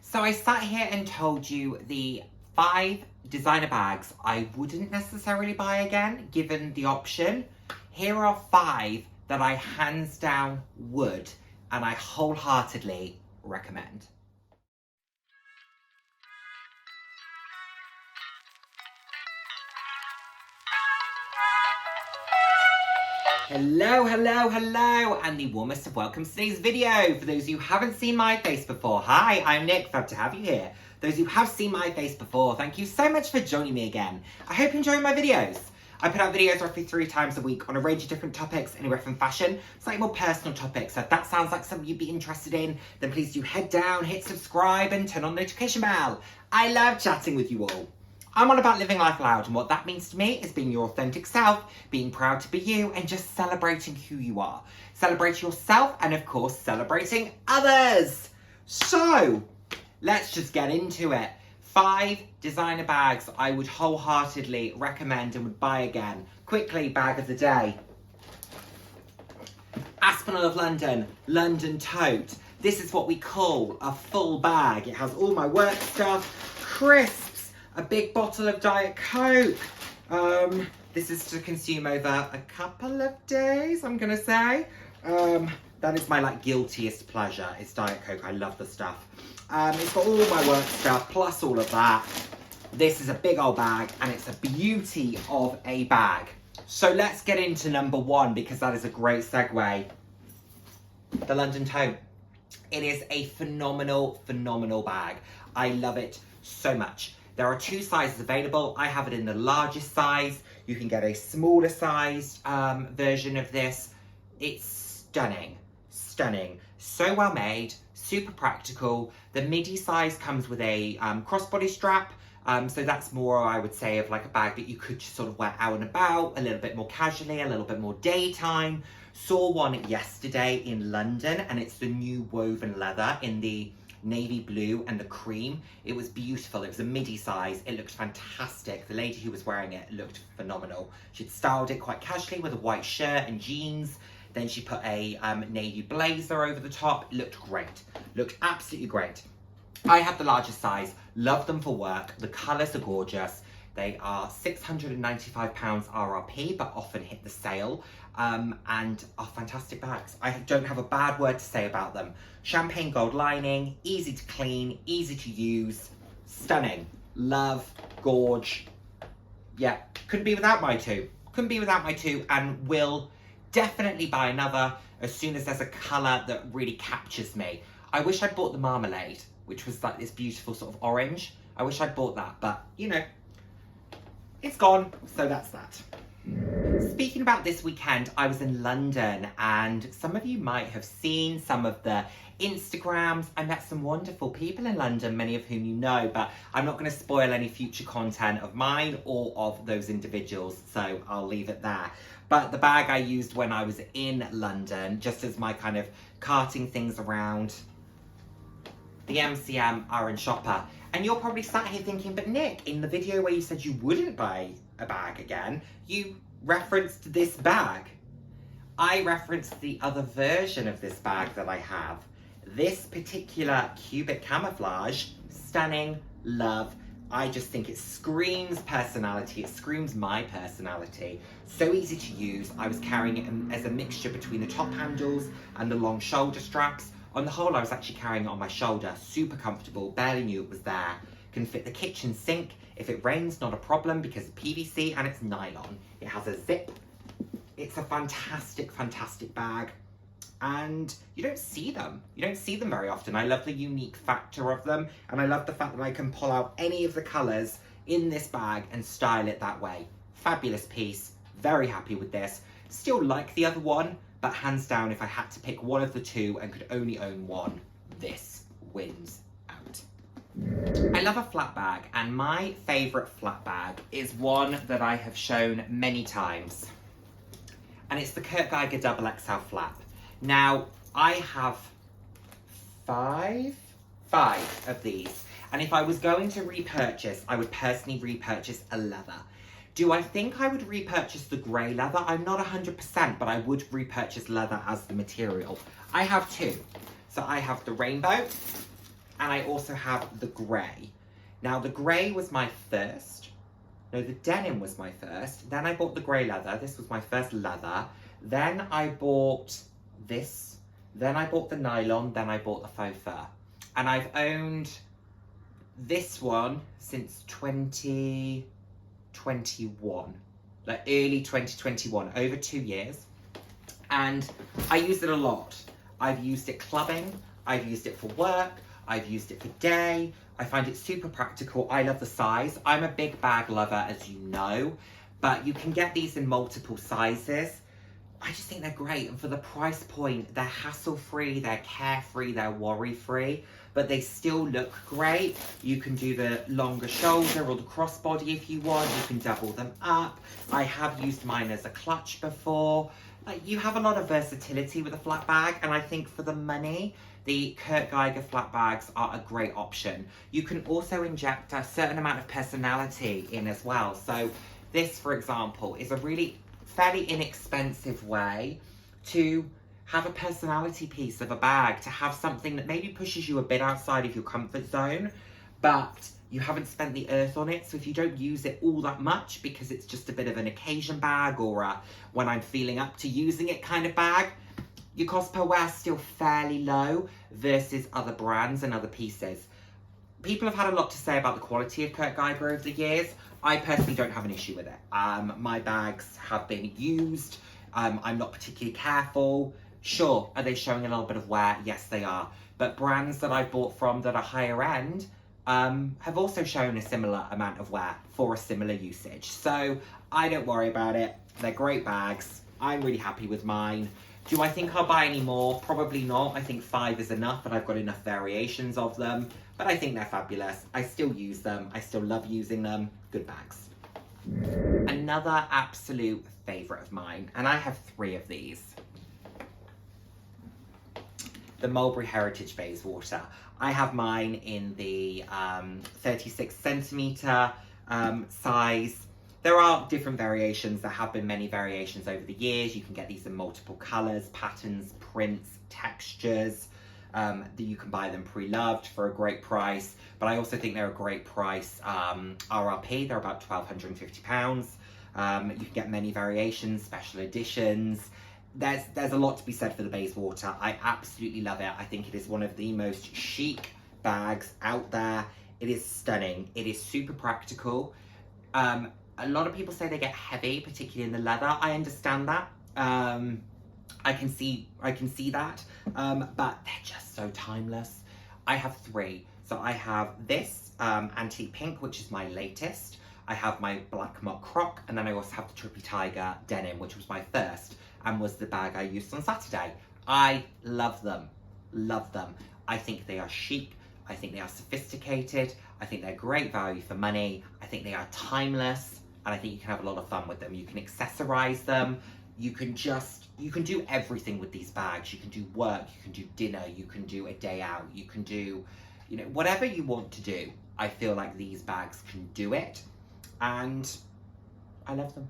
So I sat here and told you the 5 designer bags I wouldn't necessarily buy again, given the option. Here are 5 that I hands down would, and I wholeheartedly recommend. Hello, and the warmest of welcomes to today's video. For those of you who haven't seen my face before, hi, I'm Nick, glad to have you here. Those who have seen my face before, thank you so much for joining me again. I hope you're enjoying my videos. I put out videos roughly 3 times a week on a range of different topics, anywhere from fashion, slightly more personal topics. So if that sounds like something you'd be interested in, then please do head down, hit subscribe and turn on the notification bell. I love chatting with you all. I'm all about living life loud, and what that means to me is being your authentic self, being proud to be you, and just celebrating who you are. Celebrating yourself, and of course, celebrating others. So, let's just get into it. 5 designer bags I would wholeheartedly recommend and would buy again. Quickly, bag of the day. Aspinal of London, London tote. This is what we call a full bag. It has all my work stuff, crisps, a big bottle of Diet Coke. This is to consume over a couple of days, I'm gonna say. That is my guiltiest pleasure, is Diet Coke. I love the stuff. It's got all my work stuff, plus all of that. This is a big old bag, and it's a beauty of a bag. So let's get into number 1, because that is a great segue. The London tote. It is a phenomenal, phenomenal bag. I love it so much. There are 2 sizes available. I have it in the largest size. You can get a smaller sized version of this. It's stunning, stunning. So well made, super practical. The midi size comes with a crossbody strap. So that's more, I would say, of a bag that you could just sort of wear out and about, a little bit more casually, a little bit more daytime. Saw one yesterday in London, and it's the new woven leather in the navy blue and the cream. It was beautiful. It was a midi size. It looked fantastic. The lady who was wearing it looked phenomenal. She'd styled it quite casually with a white shirt and jeans. Then she put a navy blazer over the top. It looked great. Looked absolutely great. I have the largest size. Love them for work. The colours are gorgeous. They are £695 RRP, but often hit the sale, and are fantastic bags. I don't have a bad word to say about them. Champagne gold lining, easy to clean, easy to use, stunning. Love, gorge. Yeah, couldn't be without my 2. Couldn't be without my 2, and will definitely buy another as soon as there's a colour that really captures me. I wish I'd bought the marmalade, which was this beautiful sort of orange. I wish I'd bought that, but you know, it's gone, so that's that. Speaking about this weekend, I was in London, and some of you might have seen some of the Instagrams. I met some wonderful people in London, many of whom you know, but I'm not going to spoil any future content of mine or of those individuals, so I'll leave it there. But the bag I used when I was in London, just as my kind of carting things around, the MCM Iron Shopper. And you're probably sat here thinking, but Nick, in the video where you said you wouldn't buy a bag again, you referenced this bag. I referenced the other version of this bag that I have. This particular cubic camouflage, stunning, love. I just think it screams personality. It screams my personality. So easy to use. I was carrying it as a mixture between the top handles and the long shoulder straps. On the whole, I was actually carrying it on my shoulder. Super comfortable, barely knew it was there. Can fit the kitchen sink. If it rains, not a problem because it's PVC and it's nylon. It has a zip. It's a fantastic, fantastic bag. And you don't see them. You don't see them very often. I love the unique factor of them. And I love the fact that I can pull out any of the colours in this bag and style it that way. Fabulous piece. Very happy with this. Still like the other one. But hands down, if I had to pick one of the 2 and could only own one, this wins out. I love a flat bag, and my favourite flat bag is one that I have shown many times. And it's the Geiger Double XL flap. Now, I have 5 of these. And if I was going to repurchase, I would personally repurchase a leather. Do I think I would repurchase the grey leather? I'm not 100%, but I would repurchase leather as the material. I have 2. So I have the rainbow, And I also have the grey. Now the grey was my first. No, the denim was my first. Then I bought the grey leather. This was my first leather. Then I bought this. Then I bought the nylon. Then I bought the faux fur. And I've owned this one since 2021. Like early 2021, over 2 years. And I use it a lot. I've used it clubbing. I've used it for work. I've used it for day. I find it super practical. I love the size. I'm a big bag lover, as you know, but you can get these in multiple sizes. I just think they're great. And for the price point, they're hassle-free, they're carefree, they're worry-free, but they still look great. You can do the longer shoulder or the crossbody if you want. You can double them up. I have used mine as a clutch before. You have a lot of versatility with a flat bag, and I think for the money, the Kurt Geiger flat bags are a great option. You can also inject a certain amount of personality in as well. So this, for example, is a really fairly inexpensive way to have a personality piece of a bag, to have something that maybe pushes you a bit outside of your comfort zone, but you haven't spent the earth on it. So if you don't use it all that much because it's just a bit of an occasion bag or a when I'm feeling up to using it kind of bag, your cost per wear is still fairly low versus other brands and other pieces. People have had a lot to say about the quality of Kurt Geiger over the years. I personally don't have an issue with it. My bags have been used. I'm not particularly careful. Sure, are they showing a little bit of wear? Yes, they are. But brands that I've bought from that are higher end have also shown a similar amount of wear for a similar usage. So I don't worry about it. They're great bags. I'm really happy with mine. Do I think I'll buy any more? Probably not. I think 5 is enough, and I've got enough variations of them. But I think they're fabulous. I still use them. I still love using them. Good bags. Another absolute favourite of mine, and I have 3 of these. The Mulberry Heritage Bayswater. I have mine in the 36 centimetre size. There are different variations. There have been many variations over the years. You can get these in multiple colours, patterns, prints, textures. That you can buy them pre-loved for a great price. But I also think they're a great price RRP. They're about £1,250. You can get many variations, special editions. There's a lot to be said for the Bayswater. I absolutely love it. I think it is one of the most chic bags out there. It is stunning. It is super practical. A lot of people say they get heavy, particularly in the leather. I understand that. I can see that. But they're just so timeless. I have 3. So I have this antique pink, which is my latest. I have my black mock croc, and then I also have the Trippy Tiger denim, which was my first and was the bag I used on Saturday. I love them. Love them. I think they are chic. I think they are sophisticated. I think they're great value for money. I think they are timeless, and I think you can have a lot of fun with them. You can accessorize them. You can do everything with these bags. You can do work, you can do dinner, you can do a day out, you can do, whatever you want to do. I feel like these bags can do it, and I love them.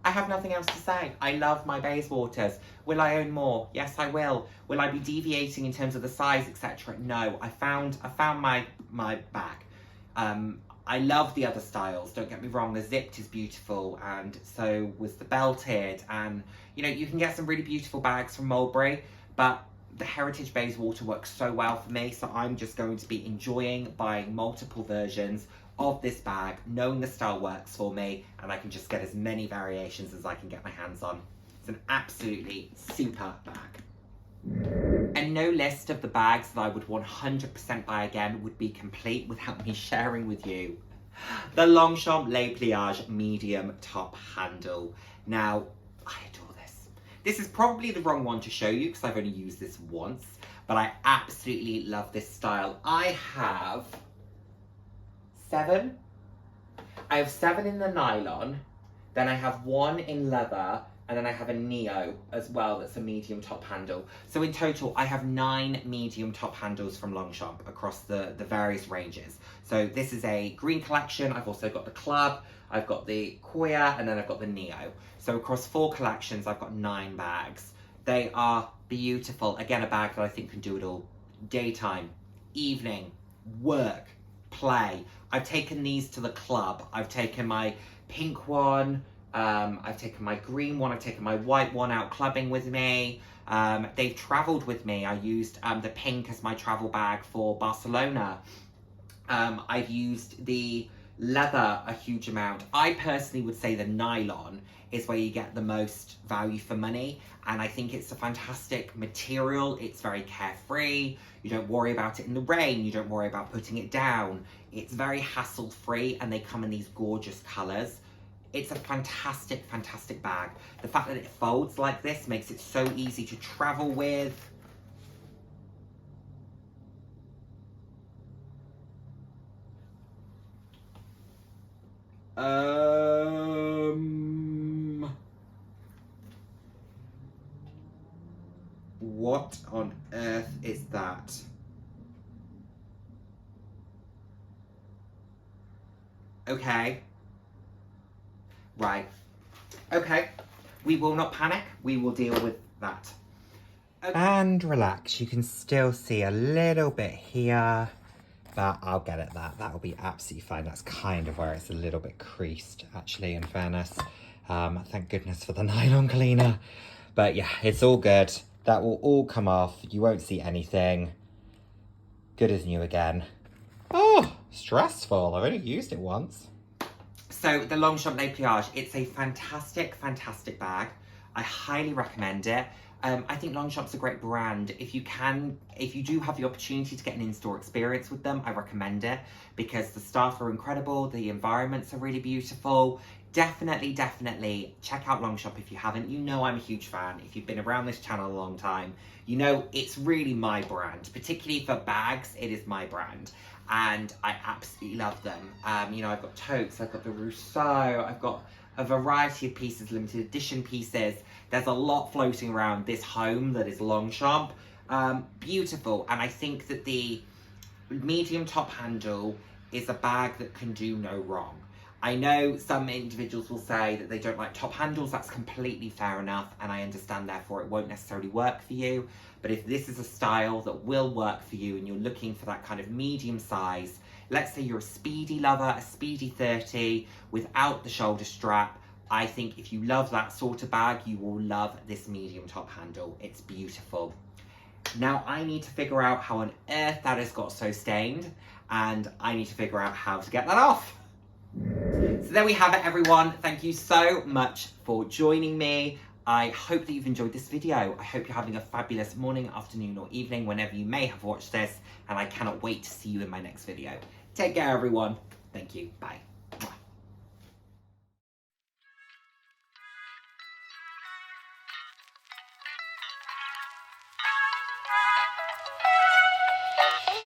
I have nothing else to say. I love my Bayswaters. Will I own more? Yes, I will. Will I be deviating in terms of the size, etc.? No. I found my bag. I love the other styles, don't get me wrong. The zipped is beautiful, and so was the belted, and you can get some really beautiful bags from Mulberry, but the Heritage Bayswater works so well for me, so I'm just going to be enjoying buying multiple versions of this bag, knowing the style works for me, and I can just get as many variations as I can get my hands on. It's an absolutely super bag. And no list of the bags that I would 100% buy again would be complete without me sharing with you the Longchamp Les Pliages medium top handle. Now, I adore this. This is probably the wrong one to show you because I've only used this once, but I absolutely love this style. I have 7. I have 7 in the nylon, then I have 1 in leather, and then I have a Neo as well that's a medium top handle. So in total, I have 9 medium top handles from Longchamp across the various ranges. So this is a green collection. I've also got the Club, I've got the Koya, and then I've got the Neo. So across 4 collections, I've got 9 bags. They are beautiful. Again, a bag that I think can do it all. Daytime, evening, work, play. I've taken these to the club. I've taken my pink one, I've taken my green one, I've taken my white one out clubbing with me. They've travelled with me. I used the pink as my travel bag for Barcelona. I've used the leather a huge amount. I personally would say the nylon is where you get the most value for money, and I think it's a fantastic material. It's very carefree. You don't worry about it in the rain. You don't worry about putting it down. It's very hassle-free, and they come in these gorgeous colours. It's a fantastic, fantastic bag. The fact that it folds like this makes it so easy to travel with. What on earth is that? Okay. Right. Okay. We will not panic. We will deal with that. Okay. And relax. You can still see a little bit here, but I'll get at that. That'll be absolutely fine. That's kind of where it's a little bit creased, actually, in fairness. Thank goodness for the nylon cleaner. But yeah, it's all good. That will all come off. You won't see anything. Good as new again. Oh, stressful. I've only used it once. So the Longchamp Les Pliages, it's a fantastic, fantastic bag. I highly recommend it. I think Longchamp's a great brand. If you do have the opportunity to get an in-store experience with them, I recommend it because the staff are incredible, the environments are really beautiful. Definitely, definitely check out Longchamp if you haven't. You know I'm a huge fan. If you've been around this channel a long time, you know it's really my brand. Particularly for bags, it is my brand. And I absolutely love them. You know, I've got totes, I've got the Rousseau, I've got a variety of pieces, limited edition pieces. There's a lot floating around this home that is Longchamp. Beautiful, and I think that the medium top handle is a bag that can do no wrong. I know some individuals will say that they don't like top handles. That's completely fair enough, and I understand therefore it won't necessarily work for you. But if this is a style that will work for you and you're looking for that kind of medium size, let's say you're a speedy lover, a speedy 30 without the shoulder strap, I think if you love that sort of bag, you will love this medium top handle. It's beautiful. Now I need to figure out how on earth that has got so stained, and I need to figure out how to get that off. So there we have it, everyone. Thank you so much for joining me. I hope that you've enjoyed this video. I hope you're having a fabulous morning, afternoon, or evening whenever you may have watched this, and I cannot wait to see you in my next video. Take care, everyone. Thank you. Bye.